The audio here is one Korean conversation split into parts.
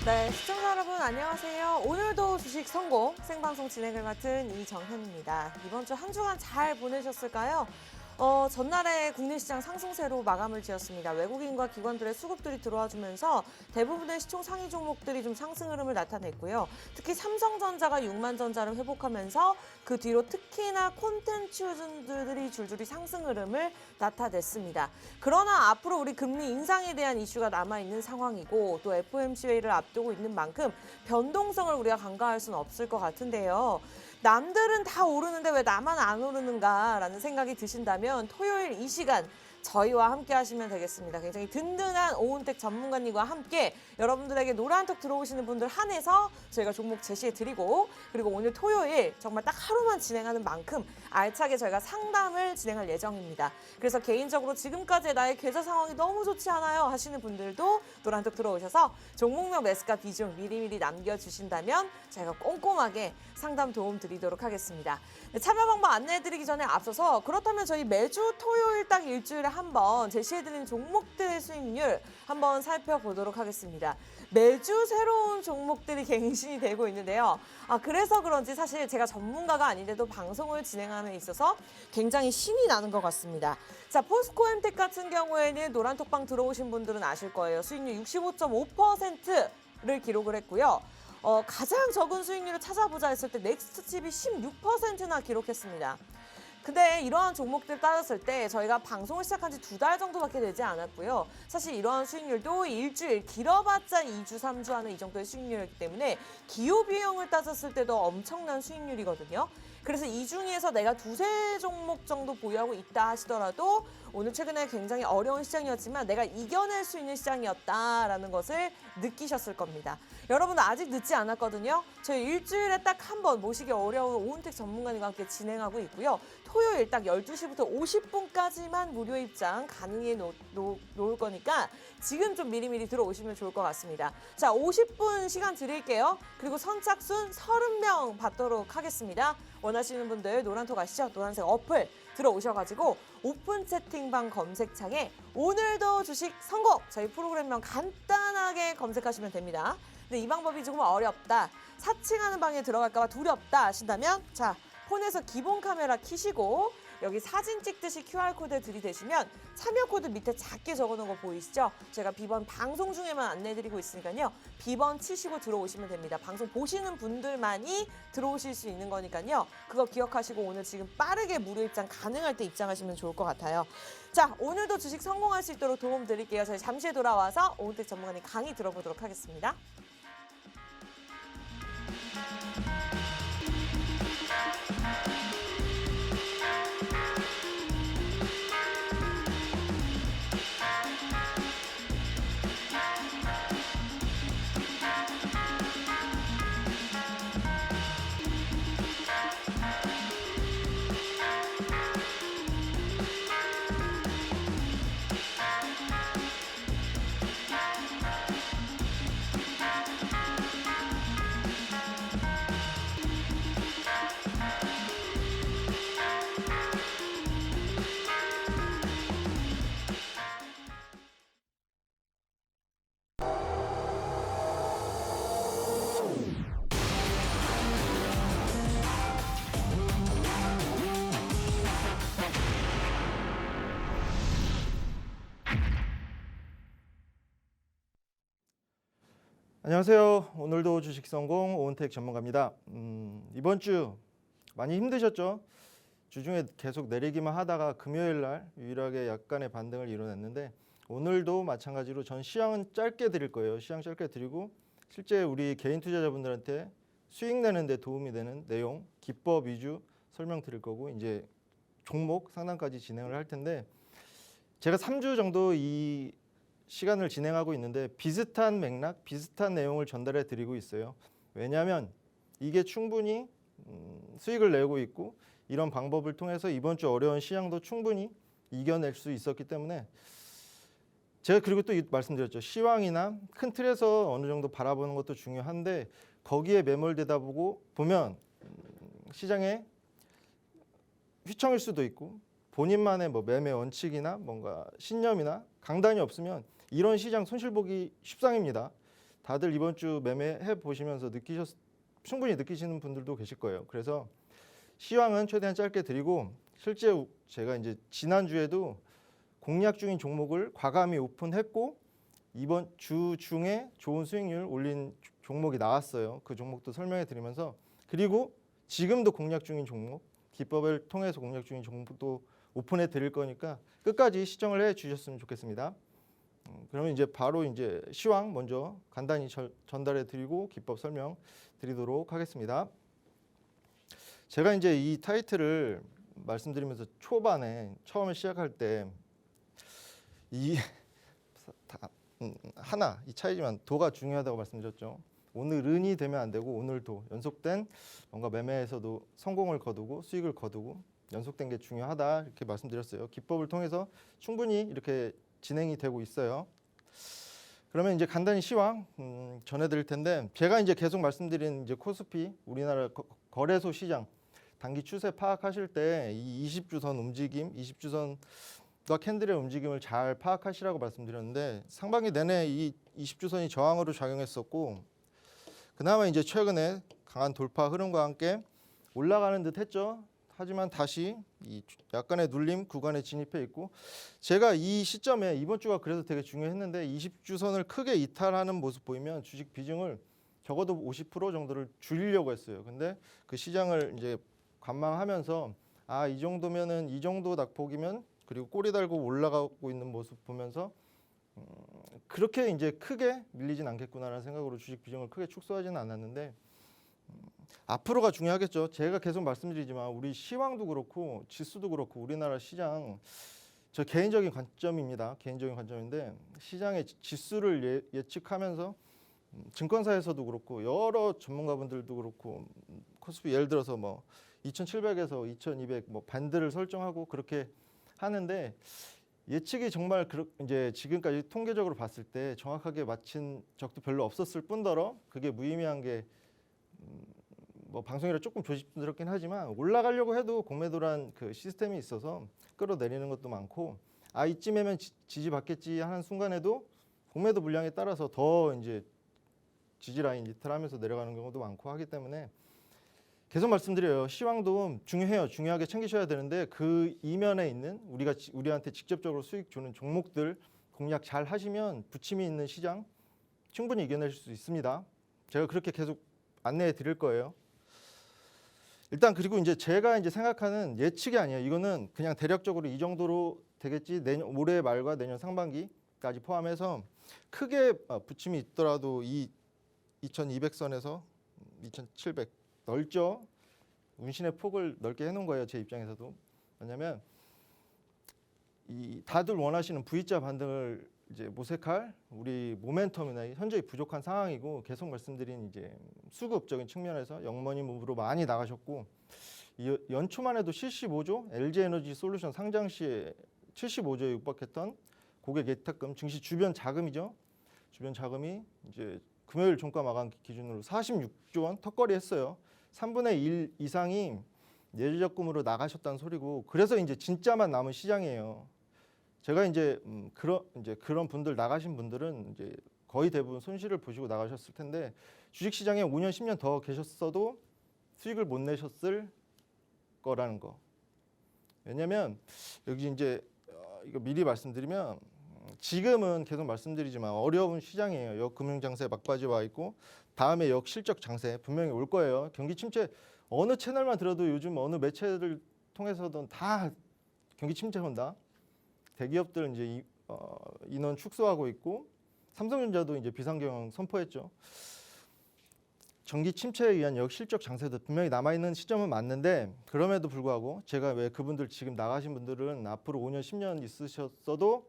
네, 시청자 여러분 안녕하세요. 오늘도 주식 성공 생방송 진행을 맡은 이정현입니다. 이번 주 한 주간 잘 보내셨을까요? 전날에 국내 시장 상승세로 마감을 지었습니다. 외국인과 기관들의 수급들이 들어와 주면서 대부분의 시총 상위 종목들이 좀 상승 흐름을 나타냈고요. 특히 삼성전자가 6만전자를 회복하면서 그 뒤로 특히나 콘텐츠들이 줄줄이 상승 흐름을 나타냈습니다. 그러나 앞으로 우리 금리 인상에 대한 이슈가 남아있는 상황이고 또 FOMC 회의를 앞두고 있는 만큼 변동성을 우리가 간과할 수는 없을 것 같은데요. 남들은 다 오르는데 왜 나만 안 오르는가라는 생각이 드신다면 토요일 이 시간 저희와 함께 하시면 되겠습니다. 굉장히 든든한 오은택 전문가님과 함께 여러분들에게 노란톡 들어오시는 분들 한해서 저희가 종목 제시해드리고 그리고 오늘 토요일 정말 딱 하루만 진행하는 만큼 알차게 저희가 상담을 진행할 예정입니다. 그래서 개인적으로 지금까지의 나의 계좌 상황이 너무 좋지 않아요 하시는 분들도 노란톡 들어오셔서 종목명 매수가 비중 미리미리 남겨주신다면 저희가 꼼꼼하게 상담 도움 드리도록 하겠습니다. 참여 방법 안내해드리기 전에 앞서서 그렇다면 저희 매주 토요일 딱 일주일에 한번 제시해드리는 종목들의 수익률 한번 살펴보도록 하겠습니다. 매주 새로운 종목들이 갱신이 되고 있는데요. 그래서 그런지 사실 제가 전문가가 아닌데도 방송을 진행하는 데 있어서 굉장히 신이 나는 것 같습니다. 자, 포스코엠텍 같은 경우에는 노란톡방 들어오신 분들은 아실 거예요. 수익률 65.5%를 기록을 했고요. 가장 적은 수익률을 찾아보자 했을 때 넥스트칩이 16%나 기록했습니다. 근데 이러한 종목들 따졌을 때 저희가 방송을 시작한 지 2달 정도밖에 되지 않았고요. 사실 이러한 수익률도 일주일 길어봤자 2주, 3주 하는 이 정도의 수익률이기 때문에 기호비용을 따졌을 때도 엄청난 수익률이거든요. 그래서 이 중에서 내가 2-3 종목 정도 보유하고 있다 하시더라도 오늘 최근에 굉장히 어려운 시장이었지만 내가 이겨낼 수 있는 시장이었다라는 것을 느끼셨을 겁니다. 여러분 아직 늦지 않았거든요. 저희 일주일에 딱 한 번 모시기 어려운 오은택 전문가님과 함께 진행하고 있고요. 토요일 딱 12시부터 50분까지만 무료 입장 가능해 놓을 거니까 지금 좀 미리미리 들어오시면 좋을 것 같습니다. 자, 50분 시간 드릴게요. 그리고 선착순 30명 받도록 하겠습니다. 원하시는 분들 노란톡 아시죠? 노란색 어플 들어오셔가지고 오픈 채팅방 검색창에 오늘도 주식 성공! 저희 프로그램명 간단하게 검색하시면 됩니다. 근데 이 방법이 조금 어렵다. 사칭하는 방에 들어갈까 봐 두렵다 하신다면 자, 폰에서 기본 카메라 켜시고 여기 사진 찍듯이 QR코드 들이대시면 참여 코드 밑에 작게 적어놓은 거 보이시죠? 제가 비번 방송 중에만 안내해드리고 있으니까요. 비번 치시고 들어오시면 됩니다. 방송 보시는 분들만이 들어오실 수 있는 거니까요. 그거 기억하시고 오늘 지금 빠르게 무료 입장 가능할 때 입장하시면 좋을 것 같아요. 자, 오늘도 주식 성공할 수 있도록 도움 드릴게요. 저희 잠시 후에 돌아와서 오은택 전문가님 강의 들어보도록 하겠습니다. 안녕하세요. 오늘도 주식 성공 오은택 전문가입니다. 이번 주 많이 힘드셨죠? 주중에 계속 내리기만 하다가 금요일 날 유일하게 약간의 반등을 이뤄냈는데 오늘도 마찬가지로 전 시향은 짧게 드릴 거예요. 시향 짧게 드리고 실제 우리 개인 투자자분들한테 수익 내는 데 도움이 되는 내용, 기법 위주 설명 드릴 거고 이제 종목 상담까지 진행을 할 텐데 제가 3주 정도 이 시간을 진행하고 있는데 비슷한 맥락, 비슷한 내용을 전달해 드리고 있어요. 왜냐하면 이게 충분히 수익을 내고 있고 이런 방법을 통해서 이번 주 어려운 시장도 충분히 이겨낼 수 있었기 때문에 제가 그리고 또 말씀드렸죠. 시황이나 큰 틀에서 어느 정도 바라보는 것도 중요한데 거기에 매몰되다 보면 시장에 휘청일 수도 있고 본인만의 매매 원칙이나 뭔가 신념이나 강단이 없으면 이런 시장 손실 보기 십상입니다. 다들 이번 주 매매해 보시면서 충분히 느끼시는 분들도 계실 거예요. 그래서 시황은 최대한 짧게 드리고 실제 제가 이제 지난주에도 공략 중인 종목을 과감히 오픈했고 이번 주 중에 좋은 수익률 올린 종목이 나왔어요. 그 종목도 설명해 드리면서 그리고 지금도 공략 중인 종목, 기법을 통해서 공략 중인 종목도 오픈해 드릴 거니까 끝까지 시청을 해 주셨으면 좋겠습니다. 그러면 이제 바로 이제 시황 먼저 간단히 전달해 드리고 기법 설명 드리도록 하겠습니다. 제가 이제 이 타이틀을 말씀드리면서 초반에 처음에 시작할 때 이 하나 이 차이지만 도가 중요하다고 말씀드렸죠. 오늘은이 되면 안 되고 오늘도 연속된 뭔가 매매에서도 성공을 거두고 수익을 거두고 연속된 게 중요하다 이렇게 말씀드렸어요. 기법을 통해서 충분히 이렇게 진행이 되고 있어요. 그러면 이제 간단히 시황 전해드릴 텐데 제가 이제 계속 말씀드린 이제 코스피 우리나라 거래소 시장 단기 추세 파악하실 때 이 20주선 움직임, 20주선과 캔들의 움직임을 잘 파악하시라고 말씀드렸는데 상반기 내내 이 20주선이 저항으로 작용했었고 그나마 이제 최근에 강한 돌파 흐름과 함께 올라가는 듯 했죠. 하지만 다시 이 약간의 눌림 구간에 진입해 있고 제가 이 시점에 이번 주가 그래서 되게 중요했는데 20주선을 크게 이탈하는 모습 보이면 주식 비중을 적어도 50% 정도를 줄이려고 했어요. 근데 그 시장을 이제 관망하면서 이 정도면은 이 정도 낙폭이면 그리고 꼬리 달고 올라가고 있는 모습 보면서 그렇게 이제 크게 밀리진 않겠구나라는 생각으로 주식 비중을 크게 축소하지는 않았는데 앞으로가 중요하겠죠. 제가 계속 말씀드리지만 우리 시황도 그렇고 지수도 그렇고 우리나라 시장 저 개인적인 관점입니다. 개인적인 관점인데 시장의 지수를 예측하면서 증권사에서도 그렇고 여러 전문가분들도 그렇고 코스피 예를 들어서 뭐 2,700에서 2,200 뭐 밴드를 설정하고 그렇게 하는데 예측이 정말 이제 지금까지 통계적으로 봤을 때 정확하게 맞힌 적도 별로 없었을 뿐더러 그게 무의미한 게 뭐 방송이라 조금 조심스럽긴 하지만 올라가려고 해도 공매도란 그 시스템이 있어서 끌어내리는 것도 많고 이쯤이면 지지받겠지 하는 순간에도 공매도 물량에 따라서 더 이제 지지 라인 이탈하면서 내려가는 경우도 많고 하기 때문에 계속 말씀드려요. 시황도 중요해요. 중요하게 챙기셔야 되는데 그 이면에 있는 우리한테 직접적으로 수익 주는 종목들 공략 잘 하시면 부침이 있는 시장 충분히 이겨낼 수 있습니다. 제가 그렇게 계속 안내해 드릴 거예요. 일단 그리고 이제 제가 이제 생각하는 예측이 아니에요. 이거는 그냥 대략적으로 이 정도로 되겠지. 올해 말과 내년 상반기까지 포함해서 크게 부침이 있더라도 이 2200선에서 2700 넓죠. 운신의 폭을 넓게 해놓은 거예요. 제 입장에서도. 왜냐하면 다들 원하시는 V자 반등을 이제 모색할 우리 모멘텀이나 현재 부족한 상황이고 계속 말씀드린 이제 수급적인 측면에서 영머니 무브로 많이 나가셨고 연초만 해도 75조 LG에너지 솔루션 상장 시에 75조에 육박했던 고객 예탁금 증시 주변 자금이죠. 주변 자금이 이제 금요일 종가 마감 기준으로 46조 원 턱걸이 했어요. 3분의 1 이상이 예적금으로 나가셨다는 소리고 그래서 이제 진짜만 남은 시장이에요. 제가 이제 그런 분들 나가신 분들은 이제 거의 대부분 손실을 보시고 나가셨을 텐데 주식 시장에 5년 10년 더 계셨어도 수익을 못 내셨을 거라는 거. 왜냐면 여기 이제 이거 미리 말씀드리면 지금은 계속 말씀드리지만 어려운 시장이에요. 역금융 장세 막바지 와 있고 다음에 역실적 장세 분명히 올 거예요. 경기 침체 어느 채널만 들어도 요즘 어느 매체를 통해서든 다 경기 침체 온다. 대기업들 이제 인원 축소하고 있고 삼성전자도 이제 비상경영 선포했죠. 경기 침체에 의한 역실적 장세도 분명히 남아있는 시점은 맞는데 그럼에도 불구하고 제가 왜 그분들 지금 나가신 분들은 앞으로 5년 10년 있으셨어도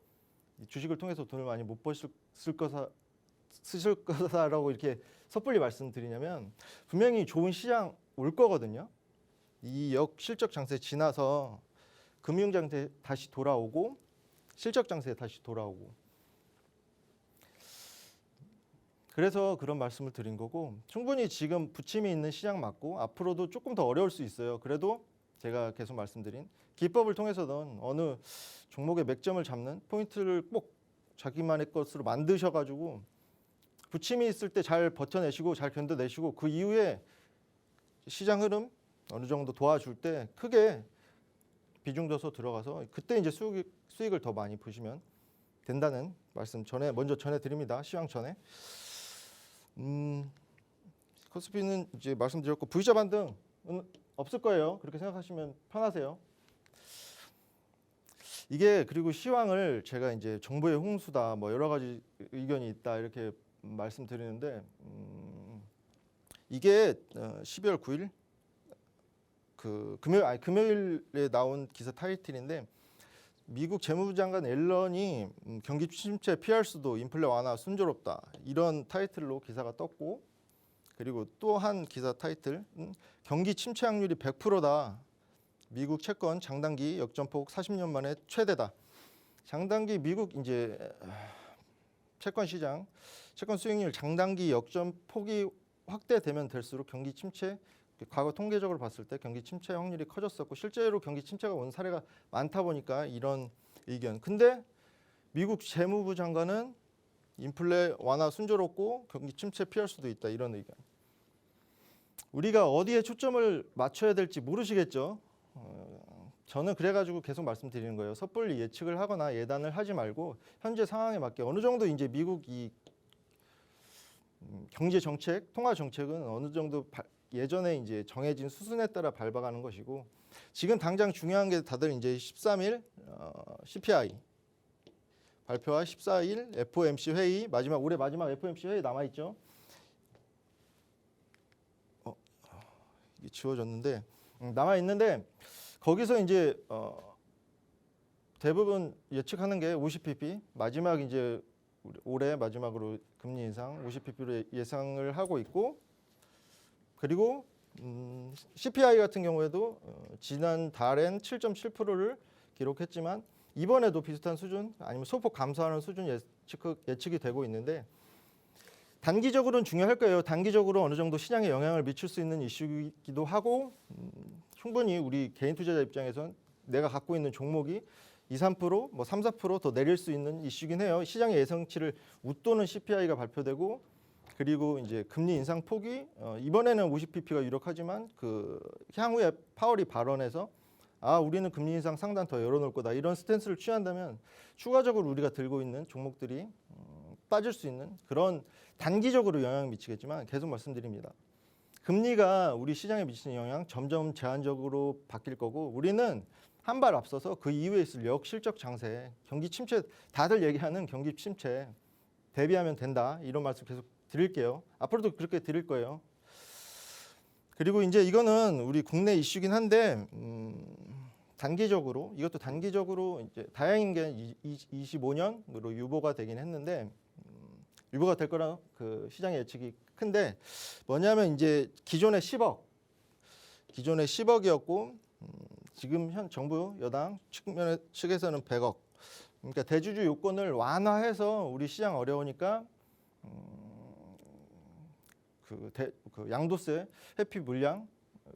주식을 통해서 돈을 많이 못 버실 쓰실 거다라고 이렇게 섣불리 말씀드리냐면 분명히 좋은 시장 올 거거든요. 이 역실적 장세 지나서 금융 장세 다시 돌아오고 실적 장세 다시 돌아오고 그래서 그런 말씀을 드린 거고 충분히 지금 부침이 있는 시장 맞고 앞으로도 조금 더 어려울 수 있어요. 그래도 제가 계속 말씀드린 기법을 통해서든 어느 종목의 맥점을 잡는 포인트를 꼭 자기만의 것으로 만드셔가지고 부침이 있을 때 잘 버텨내시고 잘 견뎌내시고 그 이후에 시장 흐름 어느 정도 도와줄 때 크게 비중 둬서 들어가서 그때 이제 수익을 더 많이 보시면 된다는 말씀 먼저 전해드립니다. 시황 전에. 코스피는 이제 말씀드렸고 V자 반등은 없을 거예요. 그렇게 생각하시면 편하세요. 이게 그리고 시황을 제가 이제 정보의 홍수다 뭐 여러 가지 의견이 있다 이렇게 말씀드리는데 이게 12월 9일 그 금요일에 나온 기사 타이틀인데 미국 재무부 장관 앨런이 경기 침체 피할 수도 인플레 완화 순조롭다 이런 타이틀로 기사가 떴고 그리고 또 한 기사 타이틀 경기 침체 확률이 100%다. 미국 채권 장단기 역전폭 40년 만에 최대다. 장단기 미국 이제 채권 시장 채권 수익률 장단기 역전폭이 확대되면 될수록 경기 침체 과거 통계적으로 봤을 때 경기 침체 확률이 커졌었고 실제로 경기 침체가 온 사례가 많다 보니까 이런 의견. 근데 미국 재무부 장관은 인플레 완화 순조롭고 경기 침체 피할 수도 있다 이런 의견. 우리가 어디에 초점을 맞춰야 될지 모르시겠죠. 저는 그래가지고 계속 말씀드리는 거예요. 섣불리 예측을 하거나 예단을 하지 말고 현재 상황에 맞게 어느 정도 이제 미국 이 경제 정책, 통화 정책은 어느 정도 예전에 이제 정해진 수순에 따라 밟아가는 것이고 지금 당장 중요한 게 다들 이제 13일 CPI 발표와 14일 FOMC 회의 올해 마지막 FOMC 회의 남아 있죠. 이게 지워졌는데 남아 있는데 거기서 이제 대부분 예측하는 게 50pp 마지막 이제 올해 마지막으로 금리 인상 50pp로 예상을 하고 있고 그리고 CPI 같은 경우에도 지난 달엔 7.7%를 기록했지만 이번에도 비슷한 수준 아니면 소폭 감소하는 수준 예측이 되고 있는데 단기적으로는 중요할 거예요. 단기적으로 어느 정도 시장에 영향을 미칠 수 있는 이슈이기도 하고 충분히 우리 개인 투자자 입장에선 내가 갖고 있는 종목이 2, 3%, 뭐 3, 4% 더 내릴 수 있는 이슈긴 해요. 시장의 예상치를 웃도는 CPI가 발표되고 그리고 이제 금리 인상 폭이 이번에는 50pp가 유력하지만 그 향후에 파월이 발언해서 우리는 금리 인상 상단 더 열어놓을 거다 이런 스탠스를 취한다면 추가적으로 우리가 들고 있는 종목들이 빠질 수 있는 그런 단기적으로 영향을 미치겠지만 계속 말씀드립니다. 금리가 우리 시장에 미치는 영향 점점 제한적으로 바뀔 거고 우리는 한 발 앞서서 그 이후에 있을 역실적 장세, 경기 침체 다들 얘기하는 경기 침체 대비하면 된다 이런 말씀 계속 드릴게요. 앞으로도 그렇게 드릴 거예요. 그리고 이제 이거는 우리 국내 이슈긴 한데 단기적으로 이것도 단기적으로 이제 다행인 게 25년으로 유보가 되긴 했는데 유보가 될 거라 그 시장의 예측이 큰데 뭐냐면 이제 기존에 10억이었고 지금 현 정부 여당 측에서는 100억. 그러니까 대주주 요건을 완화해서 우리 시장 어려우니까 그 양도세 회피 물량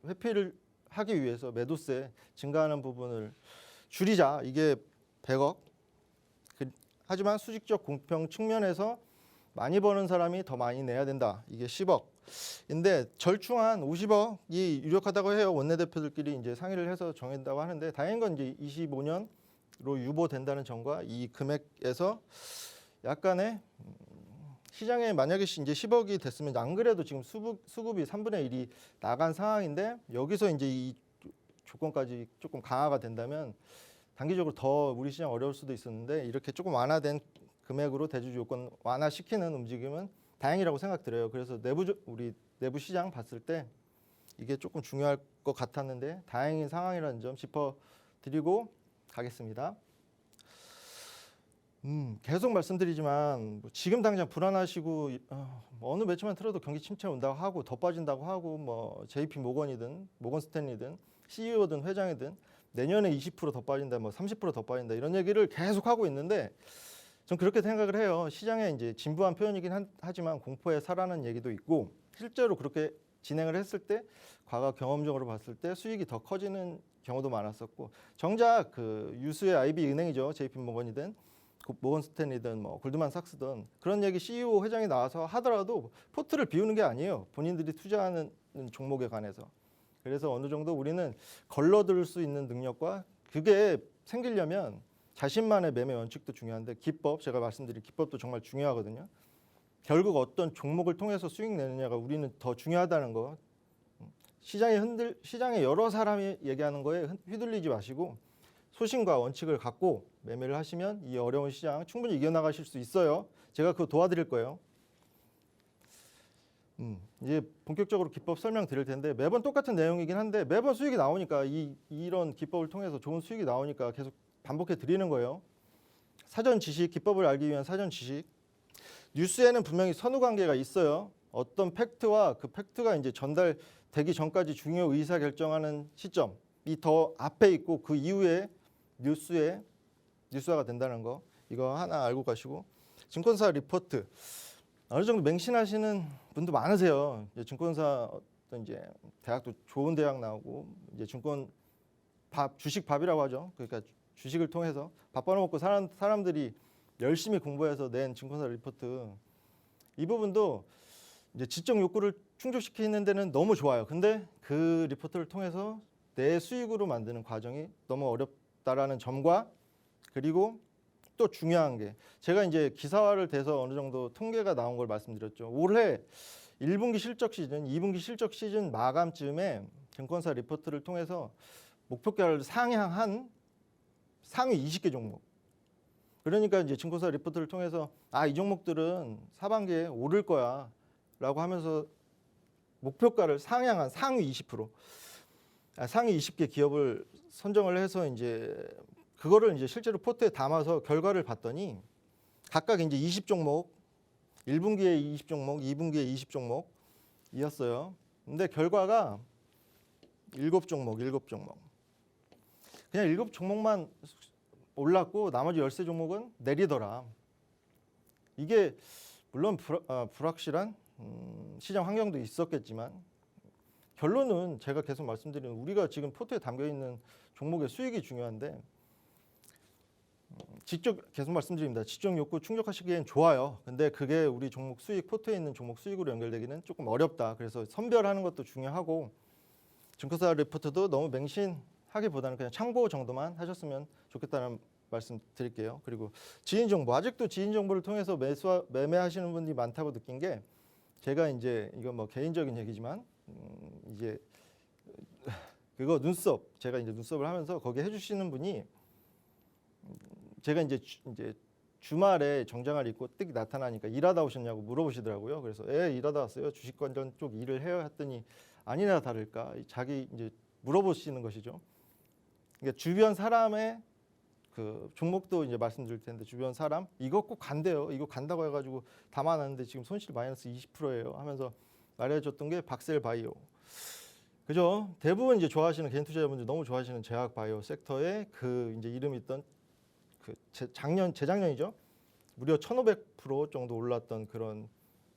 회피를 하기 위해서 매도세 증가하는 부분을 줄이자. 이게 100억. 하지만 수직적 공평 측면에서 많이 버는 사람이 더 많이 내야 된다. 이게 10억. 근데 절충한 50억이 유력하다고 해요. 원내대표들끼리 이제 상의를 해서 정했다고 하는데 다행인 건 이제 25년으로 유보된다는 점과 이 금액에서 약간의 시장에 만약에 이제 10억이 됐으면 안 그래도 지금 수급이 3분의 1이 나간 상황인데 여기서 이제 이 조건까지 조금 강화가 된다면 단기적으로 더 우리 시장 어려울 수도 있었는데 이렇게 조금 완화된 금액으로 대주주 요건 완화시키는 움직임은 다행이라고 생각드려요. 그래서 우리 내부 시장 봤을 때 이게 조금 중요할 것 같았는데 다행인 상황이라는 점 짚어드리고 가겠습니다. 계속 말씀드리지만 지금 당장 불안하시고 어느 매체만 틀어도 경기 침체 온다고 하고 더 빠진다고 하고 뭐 JP 모건이든 모건 스탠리든 CEO든 회장이든 내년에 20% 더 빠진다, 뭐 30% 더 빠진다 이런 얘기를 계속 하고 있는데 전 그렇게 생각을 해요. 시장에 이제 진부한 표현이긴 하지만 공포에 사라는 얘기도 있고 실제로 그렇게 진행을 했을 때 과거 경험적으로 봤을 때 수익이 더 커지는 경우도 많았었고 정작 그 유수의 IB 은행이죠. JP 모건이든 모건 스탠리든 뭐 골드만삭스든 그런 얘기 CEO 회장이 나와서 하더라도 포트를 비우는 게 아니에요. 본인들이 투자하는 종목에 관해서. 그래서 어느 정도 우리는 걸러들 수 있는 능력과 그게 생기려면 자신만의 매매 원칙도 중요한데 기법, 제가 말씀드린 기법도 정말 중요하거든요. 결국 어떤 종목을 통해서 수익 내느냐가 우리는 더 중요하다는 거. 시장에 여러 사람이 얘기하는 거에 휘둘리지 마시고 소신과 원칙을 갖고 매매를 하시면 이 어려운 시장 충분히 이겨나가실 수 있어요. 제가 그거 도와드릴 거예요. 이제 본격적으로 기법 설명드릴 텐데 매번 똑같은 내용이긴 한데 매번 수익이 나오니까 이런 기법을 통해서 좋은 수익이 나오니까 계속 반복해 드리는 거예요. 사전 지식, 기법을 알기 위한 사전 지식. 뉴스에는 분명히 선후 관계가 있어요. 어떤 팩트와 그 팩트가 이제 전달되기 전까지 중요 의사 결정하는 시점이 더 앞에 있고 그 이후에 뉴스화가 된다는 거. 이거 하나 알고 가시고 증권사 리포트 어느 정도 맹신하시는 분도 많으세요. 이제 증권사 어떤 이제 대학도 좋은 대학 나오고 이제 주식 밥이라고 하죠. 그러니까 주식을 통해서 밥 벌어먹고 사람들이 열심히 공부해서 낸 증권사 리포트 이 부분도 이제 지적 욕구를 충족시키는 데는 너무 좋아요. 근데 그 리포트를 통해서 내 수익으로 만드는 과정이 너무 어렵다라는 점과 그리고 또 중요한 게 제가 이제 기사화를 돼서 어느 정도 통계가 나온 걸 말씀드렸죠. 올해 1분기 실적 시즌, 2분기 실적 시즌 마감쯤에 증권사 리포트를 통해서 목표가를 상향한 상위 20개 종목. 그러니까 이제 증권사 리포트를 통해서 이 종목들은 하반기에 오를 거야라고 하면서 목표가를 상향한 상위 20%, 상위 20개 기업을 선정을 해서 이제 그거를 이제 실제로 포트에 담아서 결과를 봤더니 각각 이제 20종목, 1분기에 20종목, 2분기에 20종목이었어요. 근데 결과가 7종목. 그냥 7종목만 올랐고 나머지 13종목은 내리더라. 이게 물론 불확실한 시장 환경도 있었겠지만 결론은 제가 계속 말씀드리는 우리가 지금 포트에 담겨 있는 종목의 수익이 중요한데 계속 말씀드립니다. 지적 욕구 충족하시기엔 좋아요. 근데 그게 우리 종목 수익 포트에 있는 종목 수익으로 연결되기는 조금 어렵다. 그래서 선별하는 것도 중요하고 증권사 리포트도 너무 맹신하기보다는 그냥 참고 정도만 하셨으면 좋겠다는 말씀 드릴게요. 그리고 지인 정보 아직도 지인 정보를 통해서 매매하시는 분들이 많다고 느낀 게 제가 이제 이건 뭐 개인적인 얘기지만 이제 그거 제가 이제 눈썹을 하면서 거기 해주시는 분이 제가 이제 주말에 정장을 입고 뜩 나타나니까 일하다 오셨냐고 물어보시더라고요. 그래서 일하다 왔어요. 주식관전 쪽 일을 해요 했더니 아니나 다를까 자기 이제 물어보시는 것이죠. 그러니까 주변 사람의 그 종목도 이제 말씀드릴 텐데 주변 사람 이거 꼭 간대요. 이거 간다고 해가지고 담아놨는데 지금 손실 마이너스 20%예요 하면서 말해줬던 게 박셀바이오. 그죠? 대부분 이제 좋아하시는 개인 투자자분들 너무 좋아하시는 제약바이오 섹터에 그 이제 이름 있던 그 재작년이죠. 무려 1,500% 정도 올랐던 그런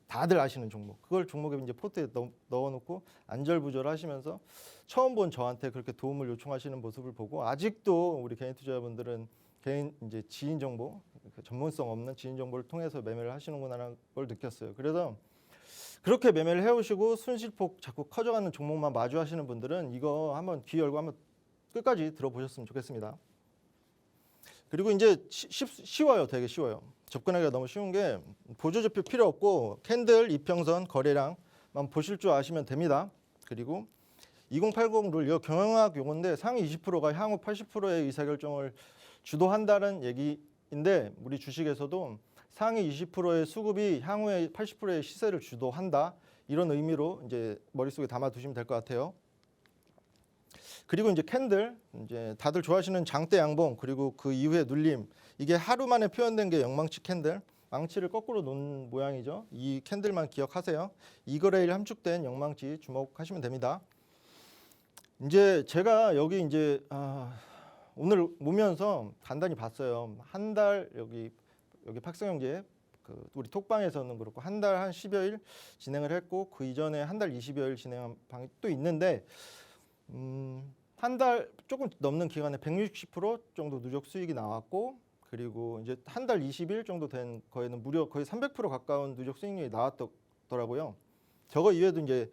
다들 아시는 종목. 그걸 종목에 이제 포트에 넣어놓고 안절부절하시면서 처음 본 저한테 그렇게 도움을 요청하시는 모습을 보고 아직도 우리 개인 투자자분들은 개인 이제 지인 정보, 전문성 없는 지인 정보를 통해서 매매를 하시는구나라는 걸 느꼈어요. 그래서 그렇게 매매를 해오시고 순실폭 자꾸 커져가는 종목만 마주하시는 분들은 이거 한번 귀 열고 한번 끝까지 들어보셨으면 좋겠습니다. 그리고 이제 쉬워요. 되게 쉬워요. 접근하기가 너무 쉬운 게 보조지표 필요 없고 캔들, 이평선, 거래량만 보실 줄 아시면 됩니다. 그리고 2080 룰, 이거 경영학 용어인데 상위 20%가 향후 80%의 의사결정을 주도한다는 얘기인데 우리 주식에서도 상위 20%의 수급이 향후에 80%의 시세를 주도한다. 이런 의미로 이제 머릿속에 담아 두시면 될 것 같아요. 그리고 이제 캔들, 이제 다들 좋아하시는 장대 양봉 그리고 그 이후에 눌림 이게 하루 만에 표현된 게 영망치 캔들, 망치를 거꾸로 놓은 모양이죠. 이 캔들만 기억하세요. 이거래일 함축된 영망치 주목하시면 됩니다. 이제 제가 여기 이제 오늘 오면서 간단히 봤어요. 한 달 여기 팍성형제 그 우리 톡방에서는 그렇고 한 달 한 10여일 진행을 했고 그 이전에 한 달 20여일 진행한 방이 또 있는데 한 달 조금 넘는 기간에 160% 정도 누적 수익이 나왔고 그리고 이제 한 달 20일 정도 된 거에는 무려 거의 300% 가까운 누적 수익률이 나왔더라고요. 저거 이외에도 이제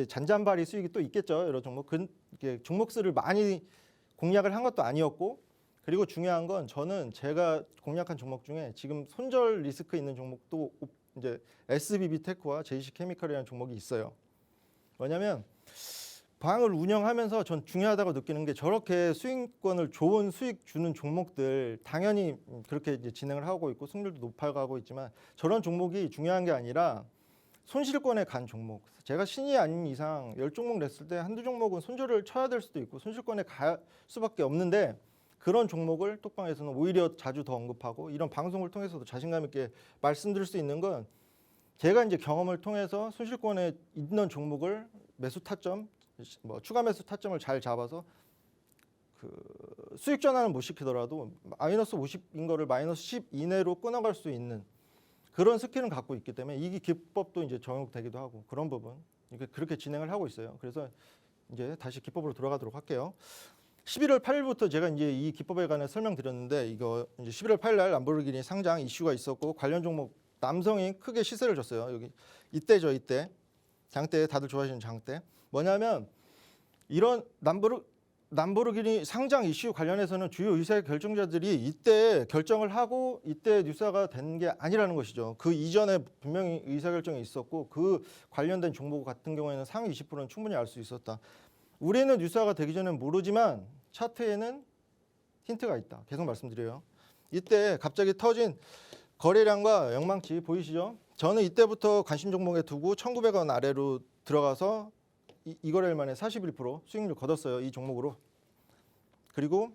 잔잔바리 수익이 또 있겠죠. 여러 종목. 이게 종목 수를 많이 공략을 한 것도 아니었고, 그리고 중요한 건 저는 제가 공략한 종목 중에 지금 손절 리스크 있는 종목도 이제 SBB테크와 JC케미칼이라는 종목이 있어요. 뭐냐면 방을 운영하면서 전 중요하다고 느끼는 게 저렇게 수익권을 좋은 수익 주는 종목들 당연히 그렇게 이제 진행을 하고 있고 승률도 높아가고 있지만 저런 종목이 중요한 게 아니라 손실권에 간 종목. 제가 신이 아닌 이상 10종목 냈을 때 한두 종목은 손절을 쳐야 될 수도 있고 손실권에 갈 수밖에 없는데 그런 종목을 톡방에서는 오히려 자주 더 언급하고 이런 방송을 통해서도 자신감 있게 말씀드릴 수 있는 건 제가 이제 경험을 통해서 손실권에 있는 종목을 매수 타점, 추가 매수 타점을 잘 잡아서 그 수익 전환은 못 시키더라도 마이너스 50인 거를 마이너스 10 이내로 끊어갈 수 있는 그런 스킬은 갖고 있기 때문에 이 기법도 이제 적용되기도 하고 그런 부분 그렇게 진행을 하고 있어요. 그래서 이제 다시 기법으로 돌아가도록 할게요. 11월 8일부터 제가 이제 이 기법에 관해 설명드렸는데 이거 이제 11월 8일 날 람보르기니 상장 이슈가 있었고 관련 종목 남성이 크게 시세를 줬어요. 여기 이때죠, 이때. 장대 다들 좋아하시는 장대. 뭐냐면 이런 람보르기니 상장 이슈 관련해서는 주요 의사 결정자들이 이때 결정을 하고 이때 뉴스가 된 게 아니라는 것이죠. 그 이전에 분명히 의사 결정이 있었고 그 관련된 종목 같은 경우에는 상위 20%는 충분히 알 수 있었다. 우리는 뉴스가 되기 전엔 모르지만 차트에는 힌트가 있다. 계속 말씀드려요. 이때 갑자기 터진 거래량과 영망치 보이시죠? 저는 이때부터 관심 종목에 두고 1,900원 아래로 들어가서 이 거래일 만에 41% 수익률 거뒀어요. 이 종목으로. 그리고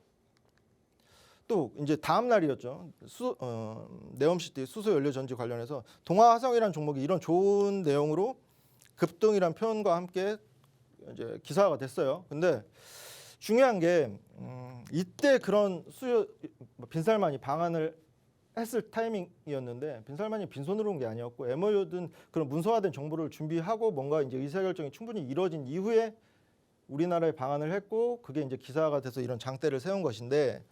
또 이제 다음 날이었죠. 네옴시티 수소 연료 전지 관련해서 동아화성이라는 종목이 이런 좋은 내용으로 급등이란 표현과 함께 이제 기사가 됐어요. 근데 중요한 게 이때 그런 빈살만이 방한을 했을 타이밍이었는데 빈살만이 빈손으로 온 게 아니었고 MOU든 그런 문서화된 정보를 준비하고 뭔가 이제 의사결정이 충분히 이루어진 이후에 우리나라에 방한을 했고 그게 이제 기사가 돼서 이런 장대를 세운 것인데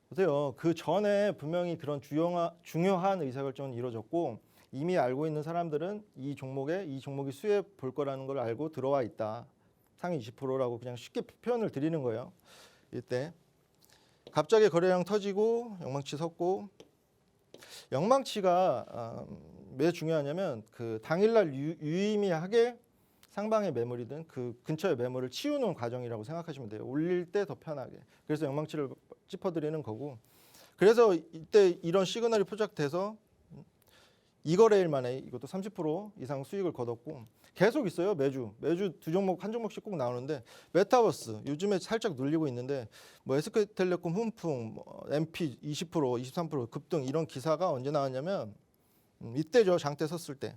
보세요. 그 전에 분명히 그런 중요한 의사결정은 이루어졌고 이미 알고 있는 사람들은 이 종목이 수혜 볼 거라는 걸 알고 들어와 있다. 상위 20%라고 그냥 쉽게 표현을 드리는 거예요. 이때 갑자기 거래량 터지고 영망치 섰고 영망치가 왜 중요하냐면 그 당일날 유의미하게 상방의 매물이든 그 근처의 매물을 치우는 과정이라고 생각하시면 돼요. 올릴 때 더 편하게. 그래서 영망치를 짚어드리는 거고. 그래서 이때 이런 시그널이 포착돼서 이 거래일 만에 이것도 30% 이상 수익을 거뒀고 계속 있어요. 매주 두 종목 한 종목씩 꼭 나오는데 메타버스 요즘에 살짝 눌리고 있는데 뭐 SK텔레콤 훈풍, MP 20%, 23% 급등 이런 기사가 언제 나왔냐면 이때죠. 장대 섰을 때.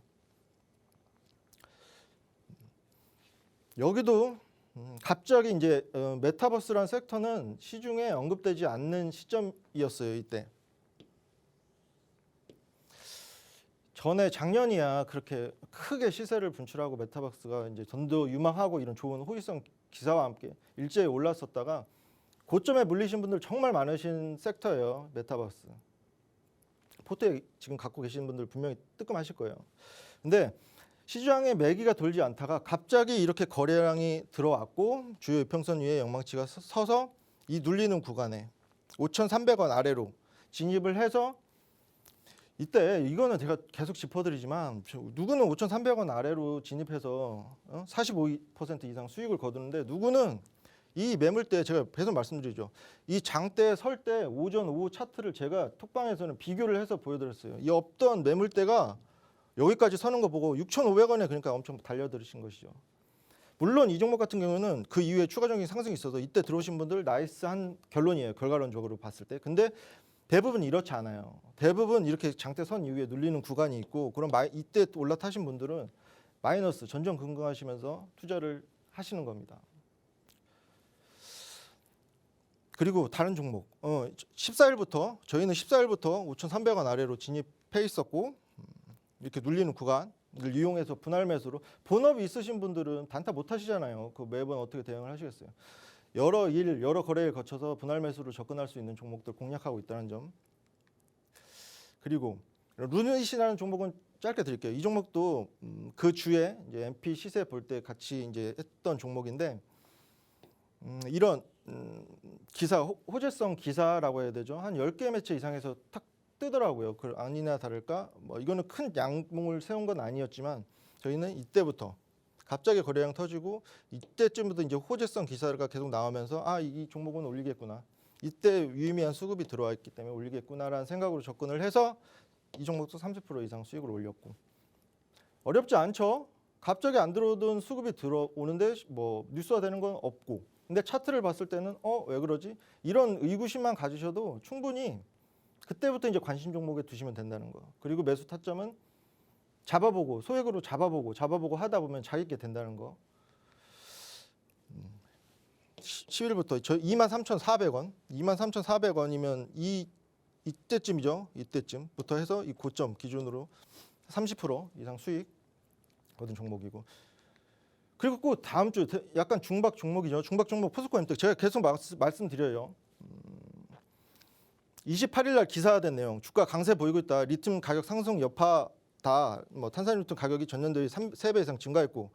여기도 갑자기 이제 메타버스라는 섹터는 시중에 언급되지 않는 시점이었어요. 이때. 전에 작년이야 그렇게 크게 시세를 분출하고 메타버스가 이제 전도 유망하고 이런 좋은 호기성 기사와 함께 일제히 올랐었다가 고점에 물리신 분들 정말 많으신 섹터예요. 메타버스. 포트에 지금 갖고 계시는 분들 분명히 뜨끔하실 거예요. 근데 시장에 매기가 돌지 않다가 갑자기 이렇게 거래량이 들어왔고 주요 이평선 위에 영망치가 서서 이 눌리는 구간에 5,300원 아래로 진입을 해서 이때 이거는 제가 계속 짚어드리지만 누구는 5,300원 아래로 진입해서 45% 이상 수익을 거두는데 누구는 이 매물대 제가 계속 말씀드리죠. 이 장대 설 때 오전 오후 차트를 제가 톡방에서는 비교를 해서 보여드렸어요. 이 없던 매물대가 여기까지 서는 거 보고 6,500원에 그러니까 엄청 달려들으신 것이죠. 물론 이 종목 같은 경우는 그 이후에 추가적인 상승이 있어서 이때 들어오신 분들 나이스한 결론이에요. 결과론적으로 봤을 때. 근데 대부분 이렇지 않아요. 대부분 이렇게 장대 선 이후에 눌리는 구간이 있고 그럼 이때 올라타신 분들은 마이너스 전전긍긍하시면서 투자를 하시는 겁니다. 그리고 다른 종목 14일부터 저희는 14일부터 5,300원 아래로 진입해 있었고 이렇게 눌리는 구간을 이용해서 분할 매수로 본업이 있으신 분들은 단타 못 하시잖아요. 그 매번 어떻게 대응을 하시겠어요. 여러 거래일 거쳐서 분할 매수로 접근할 수 있는 종목들 공략하고 있다는 점 그리고 루닛이라는 종목은 짧게 드릴게요. 이 종목도 그 주에 이제 MP 시세 볼 때 같이 이제 했던 종목인데 이런 기사 호재성 기사라고 해야 되죠. 한 10개 매체 이상에서 탁 뜨더라고요. 그 아니나 다를까 뭐 이거는 큰 양봉을 세운 건 아니었지만 저희는 이때부터 갑자기 거래량 터지고 이때쯤부터 이제 호재성 기사가 계속 나오면서 아, 이 종목은 올리겠구나. 이때 유의미한 수급이 들어와 있기 때문에 올리겠구나라는 생각으로 접근을 해서 이 종목도 30% 이상 수익을 올렸고 어렵지 않죠. 갑자기 안 들어오던 수급이 들어오는데 뭐 뉴스화되는 건 없고 근데 차트를 봤을 때는 왜 그러지? 이런 의구심만 가지셔도 충분히 그때부터 이제 관심 종목에 두시면 된다는 거. 그리고 매수 타점은 잡아보고 소액으로 잡아보고 하다 보면 자기 있게 된다는 거. 10일부터 저 23,400원, 23,400원이면 이때쯤이죠. 이때쯤부터 해서 이 고점 기준으로 30% 이상 수익 얻은 종목이고. 그리고 꼭 다음 주 약간 중박 종목이죠. 중박 종목 포스코엠텍 제가 계속 말씀드려요. 28일 날 기사화된 내용. 주가 강세 보이고 있다. 리튬 가격 상승 여파다. 뭐 탄산리튬 가격이 전년 대비 3배 이상 증가했고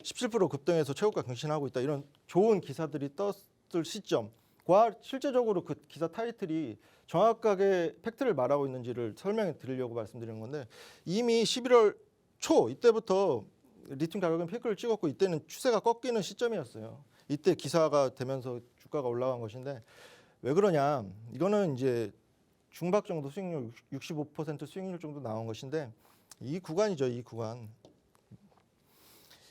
17% 급등해서 최고가 경신하고 있다. 이런 좋은 기사들이 떴을 시점과 실제적으로 그 기사 타이틀이 정확하게 팩트를 말하고 있는지를 설명해 드리려고 말씀드리는 건데 이미 11월 초 이때부터 리튬 가격은 피크를 찍었고 이때는 추세가 꺾이는 시점이었어요. 이때 기사가 되면서 주가가 올라간 것인데 왜 그러냐? 이거는 이제 중박 정도 수익률 65% 수익률 정도 나온 것인데 이 구간이죠. 이 구간.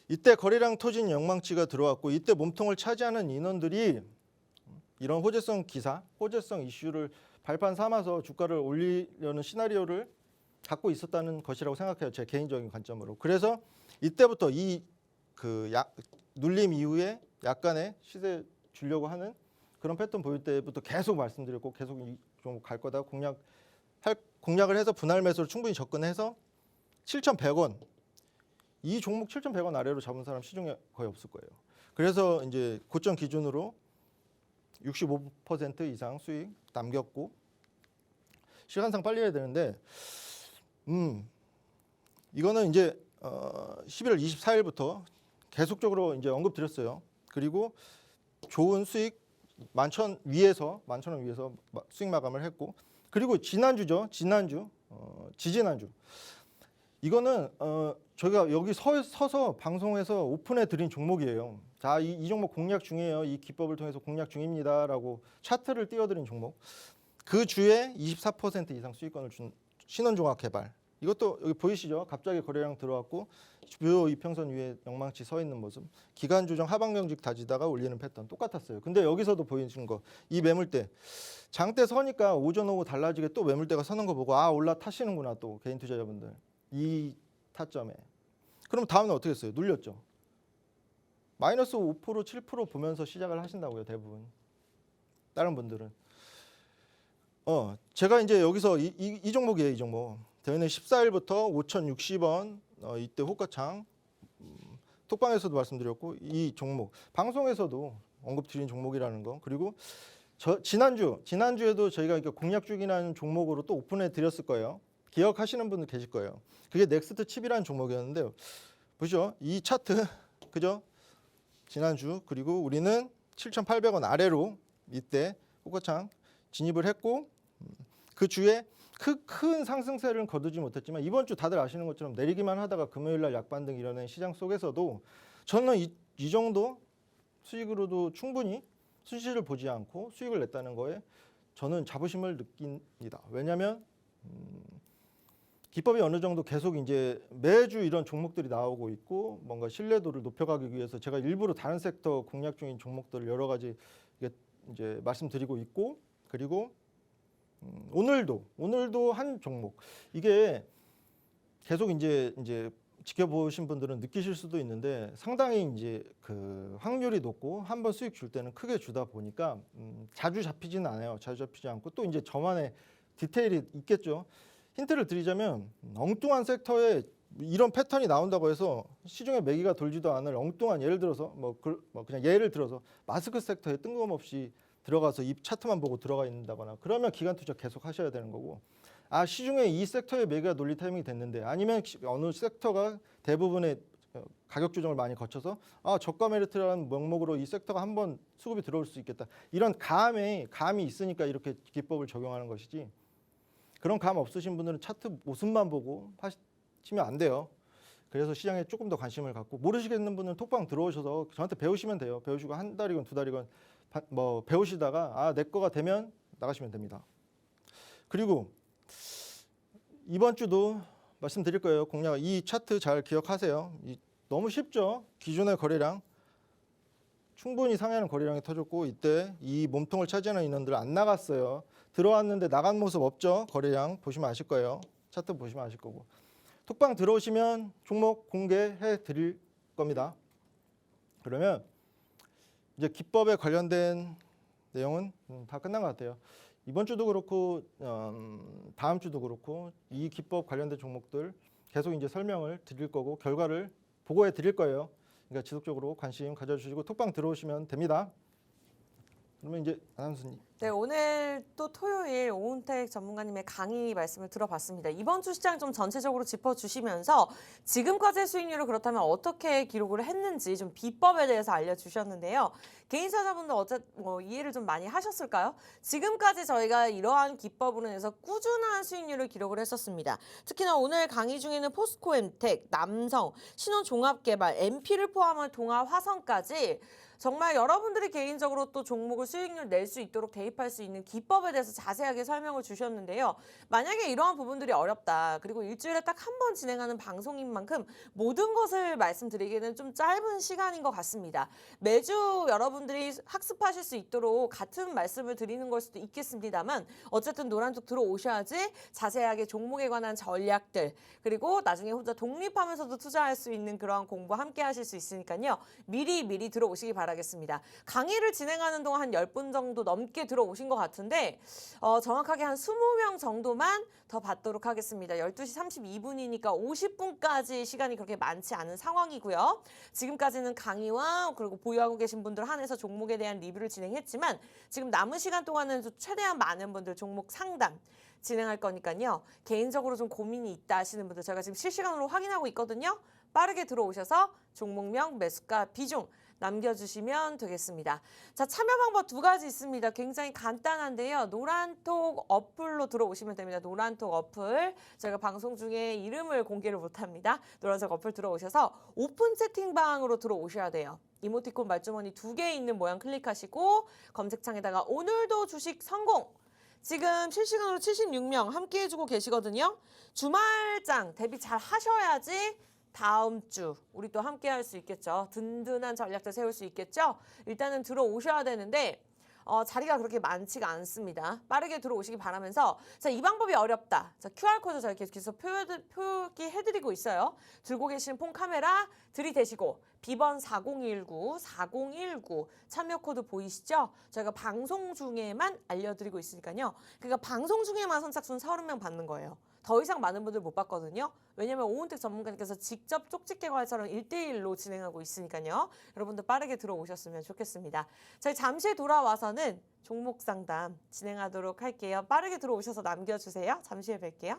이때 거래량 터진 영망치가 들어왔고 이때 몸통을 차지하는 인원들이 이런 호재성 기사, 호재성 이슈를 발판 삼아서 주가를 올리려는 시나리오를 갖고 있었다는 것이라고 생각해요. 제 개인적인 관점으로. 그래서 이때부터 눌림 이후에 약간의 시세 주려고 하는 그런 패턴 보일 때부터 계속 말씀드렸고 계속 좀 갈 거다 공략을 해서 분할 매수를 충분히 접근해서 7,100원 이 종목 7,100원 아래로 잡은 사람 시중에 거의 없을 거예요. 그래서 이제 고점 기준으로 65% 이상 수익 남겼고 시간상 빨리 해야 되는데 이거는 이제 11월 24일부터 계속적으로 이제 언급드렸어요. 그리고 좋은 수익 11,000원 위에서 수익 마감을 했고 그리고 지난주죠. 지지난주 이거는 저희가 여기 서서 방송에서 오픈해 드린 종목이에요. 자, 이 종목 공략 중이에요. 이 기법을 통해서 공략 중입니다라고 차트를 띄워드린 종목. 그 주에 24% 이상 수익권을 준 신원종합개발. 이것도 여기 보이시죠? 갑자기 거래량 들어왔고 주요 이평선 위에 영망치 서 있는 모습. 기간 조정 하방 경직 다지다가 올리는 패턴 똑같았어요. 근데 여기서도 보이시는 거 이 매물대 장대 서니까 오전 오후 달라지게 또 매물대가 서는 거 보고 아 올라타시는구나 또 개인 투자자분들 이 타점에. 그럼 다음날 어떻게 했어요? 눌렸죠. 마이너스 5% 7% 보면서 시작을 하신다고요 대부분. 다른 분들은. 제가 이제 여기서 이 종목이에요. 이 종목. 저희는 14일부터 5,060원 이때 호가창 톡방에서도 말씀드렸고 이 종목 방송에서도 언급드린 종목이라는 거. 그리고 지난주에도 저희가 공략 중이라는 종목으로 또 오픈해 드렸을 거예요. 기억하시는 분들 계실 거예요. 그게 넥스트 칩이라는 종목이었는데 보시죠. 이 차트 그죠? 지난주 그리고 우리는 7,800원 아래로 이때 호가창 진입을 했고 그 주에 큰 상승세를 거두지 못했지만 이번 주 다들 아시는 것처럼 내리기만 하다가 금요일날 약반등 이러는 시장 속에서도 저는 이 정도 수익으로도 충분히 순실을 보지 않고 수익을 냈다는 거에 저는 자부심을 느낍니다. 왜냐하면 기법이 어느 정도 계속 이제 매주 이런 종목들이 나오고 있고 뭔가 신뢰도를 높여가기 위해서 제가 일부러 다른 섹터 공략 중인 종목들을 여러 가지 이제 말씀드리고 있고 그리고 오늘도 한 종목 이게 계속 이제 지켜보신 분들은 느끼실 수도 있는데 상당히 이제 그 확률이 높고 한번 수익 줄 때는 크게 주다 보니까 자주 잡히지는 않아요. 자주 잡히지 않고 또 이제 저만의 디테일이 있겠죠. 힌트를 드리자면 엉뚱한 섹터에 이런 패턴이 나온다고 해서 시중에 매기가 돌지도 않을 엉뚱한 예를 들어서 그냥 예를 들어서 마스크 섹터에 뜬금없이 들어가서 이 차트만 보고 들어가 있는다거나 그러면 기간 투자 계속 하셔야 되는 거고 시중에 이 섹터의 매가 논리 타이밍이 됐는데, 아니면 어느 섹터가 대부분의 가격 조정을 많이 거쳐서 저가 메리트라는 명목으로 이 섹터가 한번 수급이 들어올 수 있겠다. 이런 감이 있으니까 이렇게 기법을 적용하는 것이지, 그런 감 없으신 분들은 차트 모습만 보고 하시면 안 돼요. 그래서 시장에 조금 더 관심을 갖고, 모르시겠는 분은 톡방 들어오셔서 저한테 배우시면 돼요. 배우시고 한 달이건 두 달이건 뭐 배우시다가 내 거가 되면 나가시면 됩니다. 그리고 이번 주도 말씀드릴 거예요. 공략, 이 차트 잘 기억하세요. 너무 쉽죠. 기존의 거래량 충분히 상회하는 거래량이 터졌고, 이때 이 몸통을 차지하는 인원들 안 나갔어요. 들어왔는데 나간 모습 없죠. 거래량 보시면 아실 거예요. 차트 보시면 아실 거고, 톡방 들어오시면 종목 공개해 드릴 겁니다. 그러면 이제 기법에 관련된 내용은 다 끝난 것 같아요. 이번 주도 그렇고 다음 주도 그렇고 이 기법 관련된 종목들 계속 이제 설명을 드릴 거고 결과를 보고해 드릴 거예요. 그러니까 지속적으로 관심 가져주시고 톡방 들어오시면 됩니다. 그러면 이제 아나운서님. 네, 오늘 또 토요일 오은택 전문가님의 강의 말씀을 들어봤습니다. 이번 주 시장 좀 전체적으로 짚어주시면서 지금까지의 수익률을 그렇다면 어떻게 기록을 했는지 좀 비법에 대해서 알려주셨는데요. 개인사자분들 이해를 좀 많이 하셨을까요? 지금까지 저희가 이러한 기법으로 해서 꾸준한 수익률을 기록을 했었습니다. 특히나 오늘 강의 중에는 포스코엠텍, 남성, 신혼종합개발, MP를 포함한 동아화성까지 정말 여러분들이 개인적으로 또 종목을 수익률 낼 수 있도록 대입할 수 있는 기법에 대해서 자세하게 설명을 주셨는데요. 만약에 이러한 부분들이 어렵다. 그리고 일주일에 딱 한 번 진행하는 방송인 만큼 모든 것을 말씀드리기에는 좀 짧은 시간인 것 같습니다. 매주 여러분들이 학습하실 수 있도록 같은 말씀을 드리는 걸 수도 있겠습니다만 어쨌든 노란톡 들어오셔야지 자세하게 종목에 관한 전략들, 그리고 나중에 혼자 독립하면서도 투자할 수 있는 그러한 공부 함께 하실 수 있으니까요. 미리 들어오시기 바라겠습니다. 강의를 진행하는 동안 한 10분 정도 넘게 들어오신 것 같은데 정확하게 한 20명 정도만 더 받도록 하겠습니다. 12시 32분이니까 50분까지 시간이 그렇게 많지 않은 상황이고요. 지금까지는 강의와 그리고 보유하고 계신 분들 한해서 종목에 대한 리뷰를 진행했지만 지금 남은 시간 동안은 최대한 많은 분들 종목 상담 진행할 거니까요. 개인적으로 좀 고민이 있다 하시는 분들 저희가 지금 실시간으로 확인하고 있거든요. 빠르게 들어오셔서 종목명, 매수가, 비중 남겨주시면 되겠습니다. 자, 참여 방법 두 가지 있습니다. 굉장히 간단한데요. 노란톡 어플로 들어오시면 됩니다. 노란톡 어플. 저희가 방송 중에 이름을 공개를 못합니다. 노란톡 어플 들어오셔서 오픈 채팅방으로 들어오셔야 돼요. 이모티콘 말주머니 2개 있는 모양 클릭하시고 검색창에다가 오늘도 주식 성공! 지금 실시간으로 76명 함께 해주고 계시거든요. 주말장 대비 잘 하셔야지 다음 주 우리 또 함께 할 수 있겠죠. 든든한 전략들 세울 수 있겠죠. 일단은 들어오셔야 되는데 자리가 그렇게 많지가 않습니다. 빠르게 들어오시기 바라면서 자, 이 방법이 어렵다. 자, QR코드 저희 계속해서 표기해드리고 있어요. 들고 계신 폰 카메라 들이대시고 비번 4019 참여 코드 보이시죠? 저희가 방송 중에만 알려드리고 있으니까요. 그러니까 방송 중에만 선착순 30명 받는 거예요. 더 이상 많은 분들 못 봤거든요. 왜냐면 오은택 전문가님께서 직접 쪽집 개괄처럼 1대1로 진행하고 있으니까요. 여러분들 빠르게 들어오셨으면 좋겠습니다. 저희 잠시 후에 돌아와서는 종목 상담 진행하도록 할게요. 빠르게 들어오셔서 남겨주세요. 잠시 후에 뵐게요.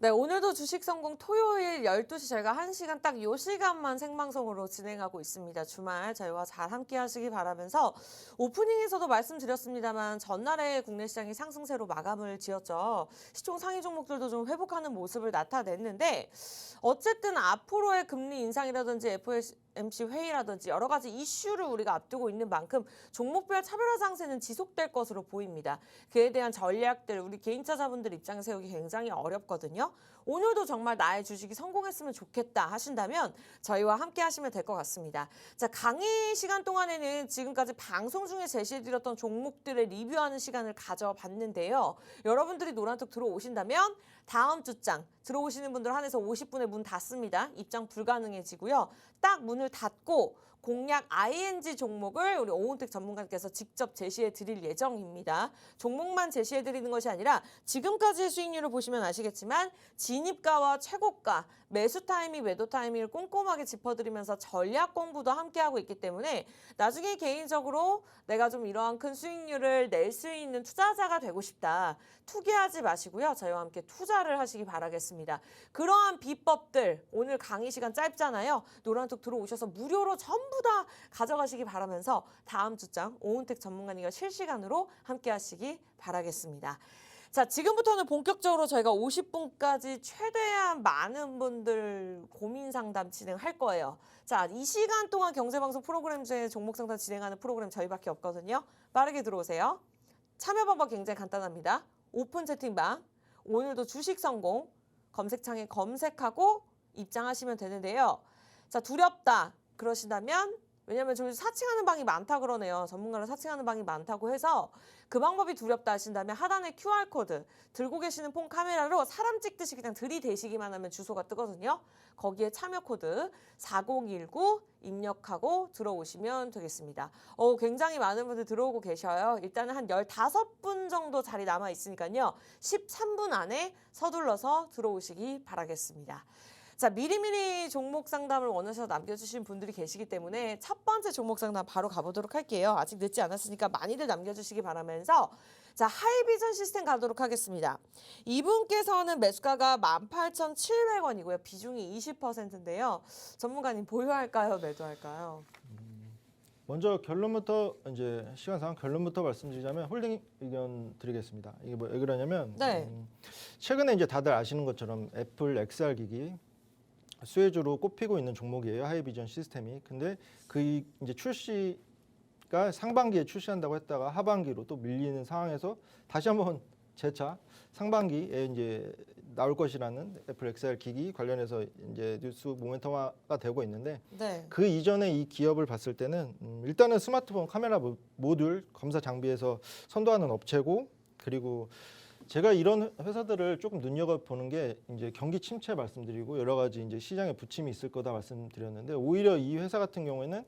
네, 오늘도 주식 성공 토요일 12시 저희가 1시간 딱 요 시간만 생방송으로 진행하고 있습니다. 주말 저희와 잘 함께 하시기 바라면서 오프닝에서도 말씀드렸습니다만 전날에 국내 시장이 상승세로 마감을 지었죠. 시총 상위 종목들도 좀 회복하는 모습을 나타냈는데 어쨌든 앞으로의 금리 인상이라든지 FOMC 회의라든지 여러 가지 이슈를 우리가 앞두고 있는 만큼 종목별 차별화 상세는 지속될 것으로 보입니다. 그에 대한 전략들 우리 개인 투자자분들 입장에 세우기 굉장히 어렵거든요. 오늘도 정말 나의 주식이 성공했으면 좋겠다 하신다면 저희와 함께 하시면 될 것 같습니다. 자, 강의 시간 동안에는 지금까지 방송 중에 제시해드렸던 종목들의 리뷰하는 시간을 가져봤는데요. 여러분들이 노란톡 들어오신다면 다음 주장 들어오시는 분들 한해서 50분에 문 닫습니다. 입장 불가능해지고요. 딱 문을 닫고 공략 ING 종목을 우리 오은택 전문가께서 직접 제시해 드릴 예정입니다. 종목만 제시해 드리는 것이 아니라 지금까지의 수익률을 보시면 아시겠지만 진입가와 최고가, 매수 타이밍, 매도 타이밍을 꼼꼼하게 짚어드리면서 전략 공부도 함께하고 있기 때문에 나중에 개인적으로 내가 좀 이러한 큰 수익률을 낼 수 있는 투자자가 되고 싶다. 투기하지 마시고요. 저희와 함께 투자를 하시기 바라겠습니다. 그러한 비법들 오늘 강의 시간 짧잖아요. 노란톡 들어오셔서 무료로 전부 다 가져가시기 바라면서 다음 주장 오은택 전문가님과 실시간으로 함께 하시기 바라겠습니다. 자, 지금부터는 본격적으로 저희가 50분까지 최대한 많은 분들 고민 상담 진행할 거예요. 자, 이 시간 동안 경제방송 프로그램 중에 종목 상담 진행하는 프로그램 저희밖에 없거든요. 빠르게 들어오세요. 참여 방법 굉장히 간단합니다. 오픈 채팅방, 오늘도 주식 성공 검색창에 검색하고 입장하시면 되는데요. 자, 두렵다 그러신다면 왜냐면 저희 사칭하는 방이 많다 그러네요. 전문가를 사칭하는 방이 많다고 해서 그 방법이 두렵다 하신다면 하단에 QR코드 들고 계시는 폰 카메라로 사람 찍듯이 그냥 들이대시기만 하면 주소가 뜨거든요. 거기에 참여 코드 4019 입력하고 들어오시면 되겠습니다. 굉장히 많은 분들 들어오고 계셔요. 일단은 한 15분 정도 자리 남아 있으니까요. 13분 안에 서둘러서 들어오시기 바라겠습니다. 자, 미리미리 종목 상담을 원하셔서 남겨주신 분들이 계시기 때문에 첫 번째 종목 상담 바로 가보도록 할게요. 아직 늦지 않았으니까 많이들 남겨주시기 바라면서 자, 하이비전 시스템 가도록 하겠습니다. 이분께서는 매수가가 18,700원이고요. 비중이 20%인데요. 전문가님 보유할까요? 매도할까요? 먼저 결론부터 이제 시간상 결론부터 말씀드리자면 홀딩 의견 드리겠습니다. 이게 왜 그러냐면 네. 최근에 이제 다들 아시는 것처럼 애플 XR 기기 수혜주로 꼽히고 있는 종목이에요. 하이비전 시스템이. 근데 그 이제 출시가 상반기에 출시한다고 했다가 하반기로 또 밀리는 상황에서 다시 한번 재차 상반기에 이제 나올 것이라는 애플 XR 기기 관련해서 이제 뉴스 모멘텀화가 되고 있는데 네. 그 이전에 이 기업을 봤을 때는 일단은 스마트폰 카메라 모듈 검사 장비에서 선도하는 업체고 그리고 제가 이런 회사들을 조금 눈여겨보는 게 이제 경기 침체 말씀드리고 여러 가지 이제 시장에 부침이 있을 거다 말씀드렸는데 오히려 이 회사 같은 경우에는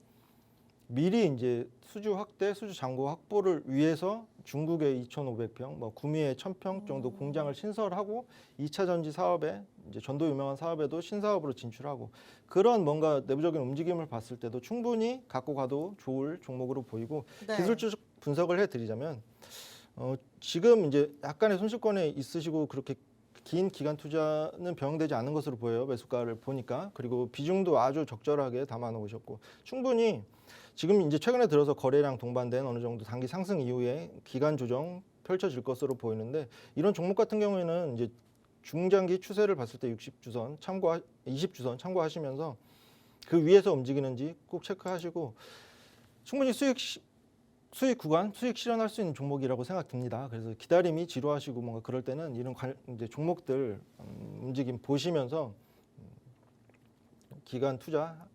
미리 이제 수주 확대, 수주 잔고 확보를 위해서 중국의 2,500평, 뭐 구미의 1,000평 정도 공장을 신설하고 2차 전지 사업에 이제 전도 유명한 사업에도 신사업으로 진출하고 그런 뭔가 내부적인 움직임을 봤을 때도 충분히 갖고 가도 좋을 종목으로 보이고 네. 기술적 분석을 해드리자면 지금 이제 약간의 손실권에 있으시고 그렇게 긴 기간 투자는 병행되지 않는 것으로 보여요. 매수가를 보니까. 그리고 비중도 아주 적절하게 담아 놓으셨고 충분히 지금 이제 최근에 들어서 거래량 동반된 어느 정도 단기 상승 이후에 기간 조정 펼쳐질 것으로 보이는데 이런 종목 같은 경우에는 이제 중장기 추세를 봤을 때 60주선 20주선 참고하시면서 그 위에서 움직이는지 꼭 체크하시고 충분히 수익 구간, 수익 실현할 수 있는 종목이라고 생각됩니다. 그래서 기다림이 지루하시고 뭔가 그럴 때는 이런 이제 종목들 움직임 보시면서 기간 투자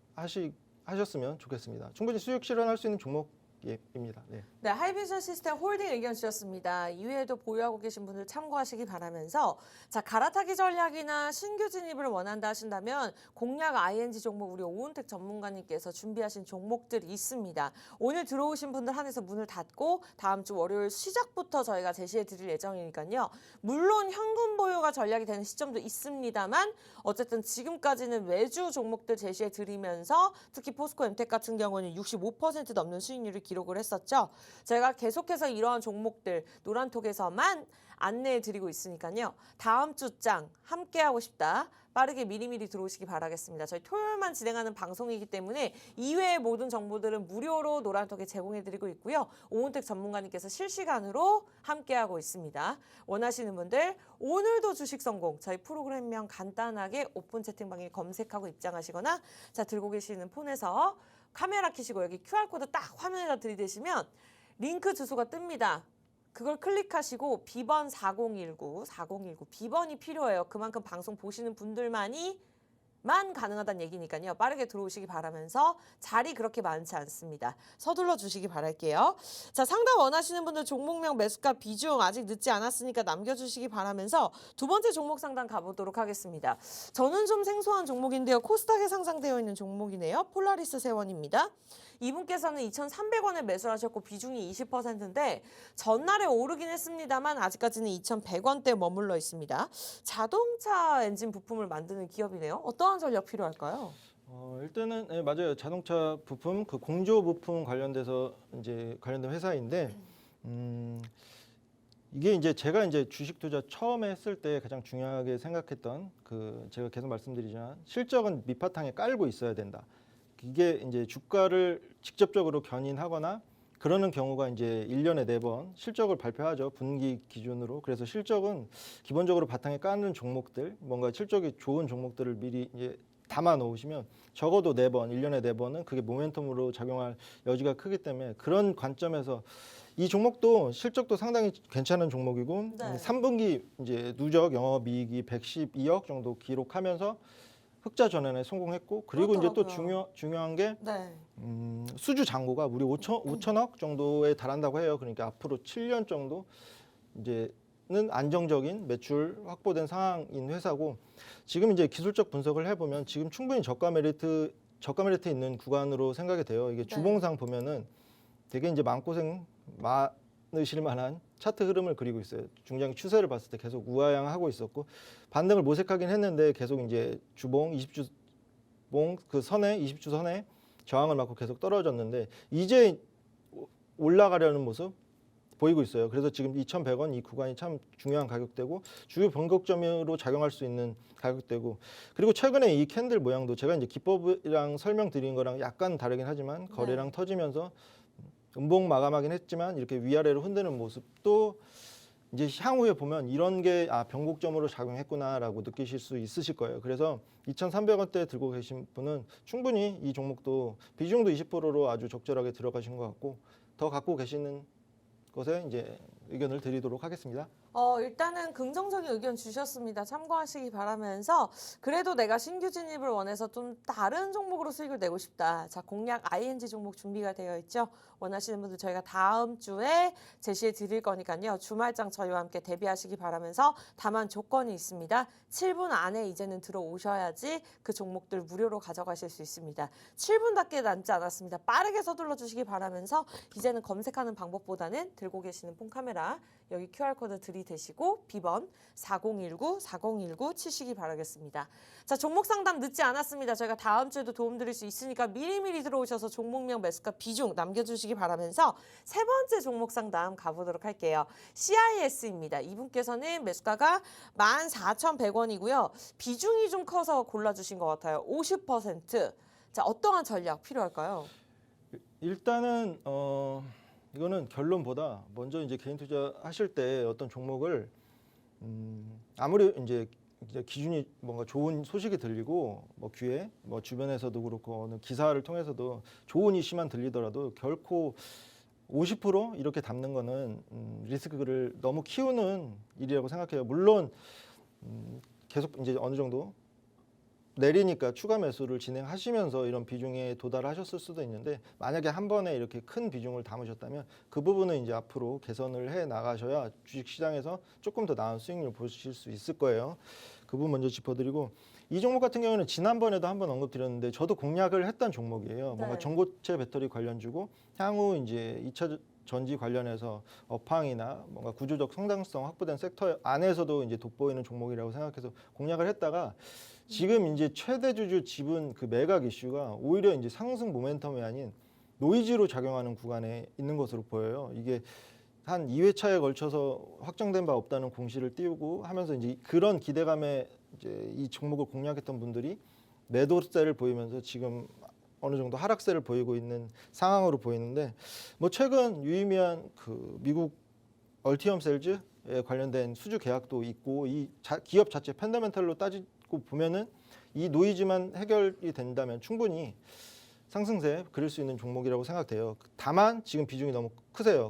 하셨으면 좋겠습니다. 충분히 수익 실현할 수 있는 종목입니다. 네. 네, 하이비전 시스템 홀딩 의견 주셨습니다. 이외에도 보유하고 계신 분들 참고하시기 바라면서 자, 갈아타기 전략이나 신규 진입을 원한다 하신다면 공략 ING 종목 우리 오은택 전문가님께서 준비하신 종목들이 있습니다. 오늘 들어오신 분들 한해서 문을 닫고 다음 주 월요일 시작부터 저희가 제시해 드릴 예정이니까요. 물론 현금 보유가 전략이 되는 시점도 있습니다만 어쨌든 지금까지는 외주 종목들 제시해 드리면서 특히 포스코 엠텍 같은 경우는 65% 넘는 수익률을 기록을 했었죠. 저희가 계속해서 이러한 종목들 노란톡에서만 안내해 드리고 있으니까요. 다음 주장 함께하고 싶다. 빠르게 미리미리 들어오시기 바라겠습니다. 저희 토요일만 진행하는 방송이기 때문에 이외의 모든 정보들은 무료로 노란톡에 제공해드리고 있고요. 오은택 전문가님께서 실시간으로 함께하고 있습니다. 원하시는 분들 오늘도 주식 성공 저희 프로그램명 간단하게 오픈 채팅방에 검색하고 입장하시거나 자 들고 계시는 폰에서 카메라 켜시고 여기 QR코드 딱 화면에다 들이대시면 링크 주소가 뜹니다. 그걸 클릭하시고 B번 4019 B번이 필요해요. 그만큼 방송 보시는 분들만이 가능하다는 얘기니까요. 빠르게 들어오시기 바라면서 자리 그렇게 많지 않습니다. 서둘러 주시기 바랄게요. 자, 상담 원하시는 분들 종목명 매수가 비중 아직 늦지 않았으니까 남겨주시기 바라면서 두 번째 종목 상담 가보도록 하겠습니다. 저는 좀 생소한 종목인데요. 코스닥에 상장되어 있는 종목이네요. 폴라리스 세원입니다. 이분께서는 2,300원에 매수를 하셨고 비중이 20%인데 전날에 오르긴 했습니다만 아직까지는 2,100원대 머물러 있습니다. 자동차 엔진 부품을 만드는 기업이네요. 어떠한 전략 필요할까요? 일단은 네, 맞아요. 자동차 부품, 그 공조 부품 관련돼서 이제 관련된 회사인데 이게 이제 제가 이제 주식 투자 처음에 했을 때 가장 중요하게 생각했던 그 제가 계속 말씀드리지만 실적은 밑바탕에 깔고 있어야 된다. 이게 이제 주가를 직접적으로 견인하거나 그러는 경우가 이제 1년에 4번 실적을 발표하죠. 분기 기준으로. 그래서 실적은 기본적으로 바탕에 까는 종목들, 뭔가 실적이 좋은 종목들을 미리 이제 담아 놓으시면 적어도 4번, 1년에 4번은 그게 모멘텀으로 작용할 여지가 크기 때문에 그런 관점에서 이 종목도 실적도 상당히 괜찮은 종목이고 네. 3분기 이제 누적 영업이익이 112억 정도 기록하면서 흑자 전환에 성공했고 그리고 이제 또 중요한 게 네. 수주 잔고가 무려 5천억 정도에 달한다고 해요. 그러니까 앞으로 7년 정도 이제는 안정적인 매출 확보된 상황인 회사고 지금 이제 기술적 분석을 해보면 지금 충분히 저가 메리트 있는 구간으로 생각이 돼요. 이게 주봉상 보면은 되게 이제 마음고생 많으실 만한 차트 흐름을 그리고 있어요. 중장기 추세를 봤을 때 계속 우하향하고 있었고 반등을 모색하긴 했는데 계속 이제 주봉 20주봉 그 선에 20주 선에 저항을 맞고 계속 떨어졌는데 이제 올라가려는 모습 보이고 있어요. 그래서 지금 2,100원 이 구간이 참 중요한 가격대고 주요 변곡점으로 작용할 수 있는 가격대고 그리고 최근에 이 캔들 모양도 제가 이제 기법이랑 설명드린 거랑 약간 다르긴 하지만 거래량 터지면서 음봉 마감하긴 했지만 이렇게 위아래로 흔드는 모습도 이제 향후에 보면 이런 게 변곡점으로 작용했구나라고 느끼실 수 있으실 거예요. 그래서 2,300원대 들고 계신 분은 충분히 이 종목도 비중도 20%로 아주 적절하게 들어가신 것 같고 더 갖고 계시는 것에 이제 의견을 드리도록 하겠습니다. 일단은 긍정적인 의견 주셨습니다. 참고하시기 바라면서 그래도 내가 신규 진입을 원해서 좀 다른 종목으로 수익을 내고 싶다. 자, 공략 ING 종목 준비가 되어 있죠. 원하시는 분들 저희가 다음 주에 제시해 드릴 거니까요. 주말장 저희와 함께 대비하시기 바라면서 다만 조건이 있습니다. 7분 안에 이제는 들어오셔야지 그 종목들 무료로 가져가실 수 있습니다. 7분밖에 남지 않았습니다. 빠르게 서둘러 주시기 바라면서 이제는 검색하는 방법보다는 들고 계시는 폰 카메라 여기 QR코드 들이대시고 B번 4019 치시기 바라겠습니다. 자, 종목 상담 늦지 않았습니다. 저희가 다음 주에도 도움드릴 수 있으니까 미리미리 들어오셔서 종목명 매수가 비중 남겨주시기 바라면서 세 번째 종목 상담 가보도록 할게요. CIS입니다. 이분께서는 매수가가 14,100원이고요. 비중이 좀 커서 골라주신 것 같아요. 50%. 자, 어떠한 전략 필요할까요? 일단은 이거는 결론보다 먼저 이제 개인 투자 하실 때 어떤 종목을 아무리 이제 기준이 뭔가 좋은 소식이 들리고 뭐 귀에 뭐 주변에서도 그렇고 어느 기사를 통해서도 좋은 이슈만 들리더라도 결코 50% 이렇게 담는 거는 리스크를 너무 키우는 일이라고 생각해요. 물론 계속 이제 어느 정도 내리니까 추가 매수를 진행하시면서 이런 비중에 도달하셨을 수도 있는데 만약에 한 번에 이렇게 큰 비중을 담으셨다면 그 부분은 이제 앞으로 개선을 해 나가셔야 주식 시장에서 조금 더 나은 수익률을 보실 수 있을 거예요. 그 부분 먼저 짚어드리고 이 종목 같은 경우는 지난번에도 한번 언급드렸는데 저도 공략을 했던 종목이에요. 뭔가 전고체 배터리 관련주고 향후 이제 2차 전지 관련해서 업황이나 뭔가 구조적 성장성 확보된 섹터 안에서도 이제 돋보이는 종목이라고 생각해서 공략을 했다가 지금 이제 최대 주주 지분 그 매각 이슈가 오히려 이제 상승 모멘텀이 아닌 노이즈로 작용하는 구간에 있는 것으로 보여요. 이게 한 2회차에 걸쳐서 확정된 바 없다는 공시를 띄우고 하면서 이제 그런 기대감에 이제 이 종목을 공략했던 분들이 매도세를 보이면서 지금 어느 정도 하락세를 보이고 있는 상황으로 보이는데, 뭐 최근 유의미한 그 미국 얼티엄 셀즈에 관련된 수주 계약도 있고, 이 기업 자체 펀더멘털로 따지고 보면은 이 노이즈만 해결이 된다면 충분히 상승세 그릴 수 있는 종목이라고 생각돼요. 다만 지금 비중이 너무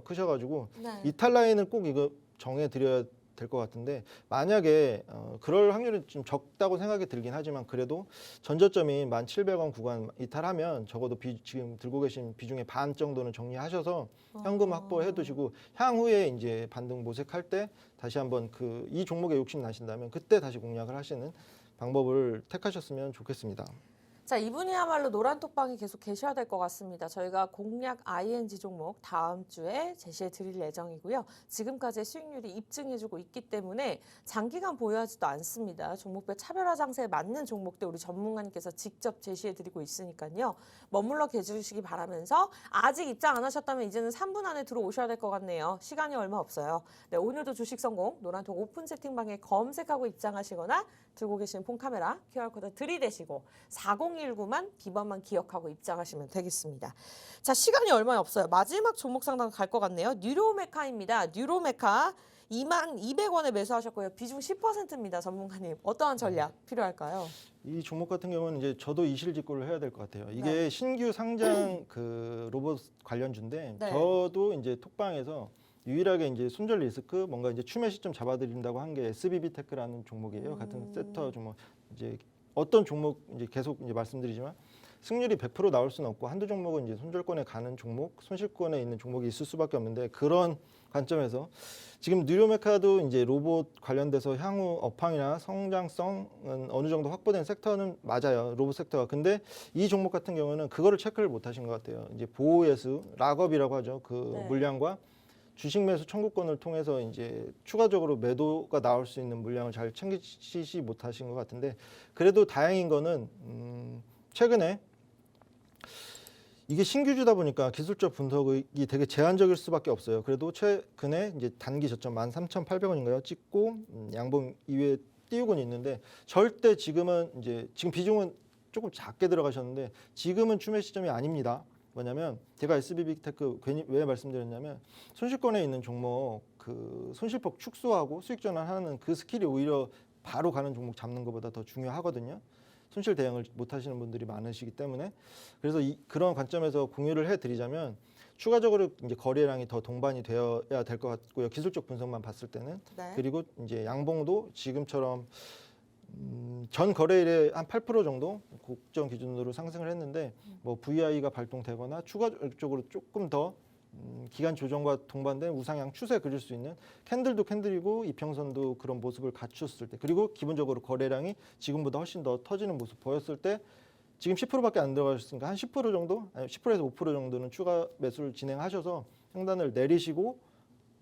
크셔가지고 네. 이탈 라인을 꼭 이거 정해드려야 될 것 같은데, 만약에 그럴 확률이 좀 적다고 생각이 들긴 하지만 그래도 전저점인 1,700원 구간 이탈하면 적어도 지금 들고 계신 비중의 반 정도는 정리하셔서 현금 확보해 두시고, 향후에 이제 반등 모색할 때 다시 한번 이 종목에 욕심 나신다면 그때 다시 공략을 하시는 방법을 택하셨으면 좋겠습니다. 자, 이분이야말로 노란 톡방에 계속 계셔야 될 것 같습니다. 저희가 공략 ING 종목 다음 주에 제시해 드릴 예정이고요. 지금까지의 수익률이 입증해주고 있기 때문에 장기간 보유하지도 않습니다. 종목별 차별화 장세에 맞는 종목들 우리 전문가님께서 직접 제시해 드리고 있으니까요. 머물러 계주시기 바라면서, 아직 입장 안 하셨다면 이제는 3분 안에 들어오셔야 될 것 같네요. 시간이 얼마 없어요. 네, 오늘도 주식 성공 노란톡 오픈 채팅방에 검색하고 입장하시거나 들고 계신 폰카메라 QR코드 들이대시고 4019만 비번만 기억하고 입장하시면 되겠습니다. 자, 시간이 얼마 없어요. 마지막 종목 상담 갈 것 같네요. 뉴로메카입니다. 뉴로메카 22,200원에 매수하셨고요. 비중 10%입니다. 전문가님, 어떠한 전략 필요할까요? 이 종목 같은 경우는 이제 저도 이실직고를 해야 될 것 같아요. 이게 네. 신규 상장 그 로봇 관련주인데, 네. 저도 이제 톡방에서 유일하게 이제 손절 리스크 뭔가 이제 추매 시점 잡아드린다고 한 게 SBB테크라는 종목이에요. 같은 섹터 종목. 이제 어떤 종목 이제 계속 이제 말씀드리지만 승률이 100% 나올 수는 없고, 한두 종목은 이제 손절권에 가는 종목, 손실권에 있는 종목이 있을 수밖에 없는데, 그런 관점에서 지금 뉴로메카도 이제 로봇 관련돼서 향후 업황이나 성장성은 어느 정도 확보된 섹터는 맞아요. 로봇 섹터가. 근데 이 종목 같은 경우는 그거를 체크를 못 하신 것 같아요. 이제 보호예수, 락업이라고 하죠. 그 네. 물량과 주식 매수 청구권을 통해서 이제 추가적으로 매도가 나올 수 있는 물량을 잘 챙기시지 못하신 것 같은데, 그래도 다행인 거는 최근에 이게 신규주다 보니까 기술적 분석이 되게 제한적일 수밖에 없어요. 그래도 최근에 이제 단기 저점 13,800원인가요? 찍고 양봉 이외에 띄우고는 있는데, 절대 지금 비중은 조금 작게 들어가셨는데 지금은 추매 시점이 아닙니다. 뭐냐면 제가 SBB테크 괜히 왜 말씀드렸냐면, 손실권에 있는 종목 그 손실폭 축소하고 수익 전환하는 그 스킬이 오히려 바로 가는 종목 잡는 것보다 더 중요하거든요. 손실 대응을 못 하시는 분들이 많으시기 때문에. 그래서 그런 관점에서 공유를 해드리자면, 추가적으로 이제 거래량이 더 동반이 되어야 될 것 같고요. 기술적 분석만 봤을 때는. 네. 그리고 이제 양봉도 지금처럼 전 거래일에 한 8% 정도 국정 기준으로 상승을 했는데, 뭐 VI가 발동되거나 추가적으로 조금 더 기간 조정과 동반된 우상향 추세 그릴 수 있는, 캔들도 캔들이고 이평선도 그런 모습을 갖췄을 때, 그리고 기본적으로 거래량이 지금보다 훨씬 더 터지는 모습 보였을 때, 지금 10%밖에 안 들어가셨으니까 한 10% 정도, 아니 10%에서 5% 정도는 추가 매수를 진행하셔서 상단을 내리시고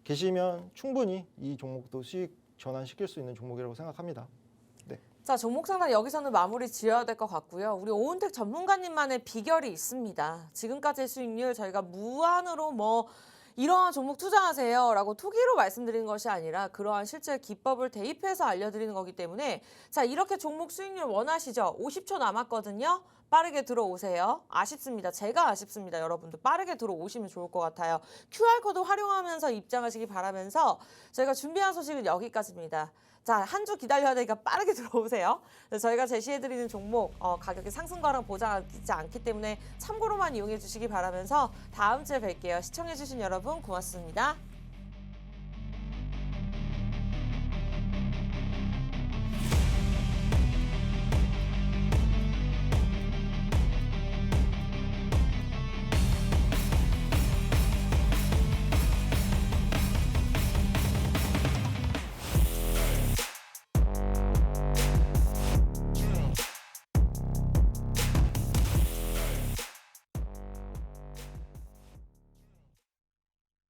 계시면 충분히 이 종목도 수익 전환시킬 수 있는 종목이라고 생각합니다. 자, 종목 상담 여기서는 마무리 지어야 될 것 같고요. 우리 오은택 전문가님만의 비결이 있습니다. 지금까지의 수익률 저희가 무한으로 뭐 이러한 종목 투자하세요 라고 투기로 말씀드리는 것이 아니라, 그러한 실제 기법을 대입해서 알려드리는 거기 때문에, 자, 이렇게 종목 수익률 원하시죠? 50초 남았거든요. 빠르게 들어오세요. 아쉽습니다. 제가 아쉽습니다. 여러분들 빠르게 들어오시면 좋을 것 같아요. QR코드 활용하면서 입장하시기 바라면서, 저희가 준비한 소식은 여기까지입니다. 자, 한 주 기다려야 되니까 빠르게 들어오세요. 저희가 제시해드리는 종목 가격의 상승과는 보장하지 않기 때문에 참고로만 이용해 주시기 바라면서 다음 주에 뵐게요. 시청해주신 여러분 고맙습니다.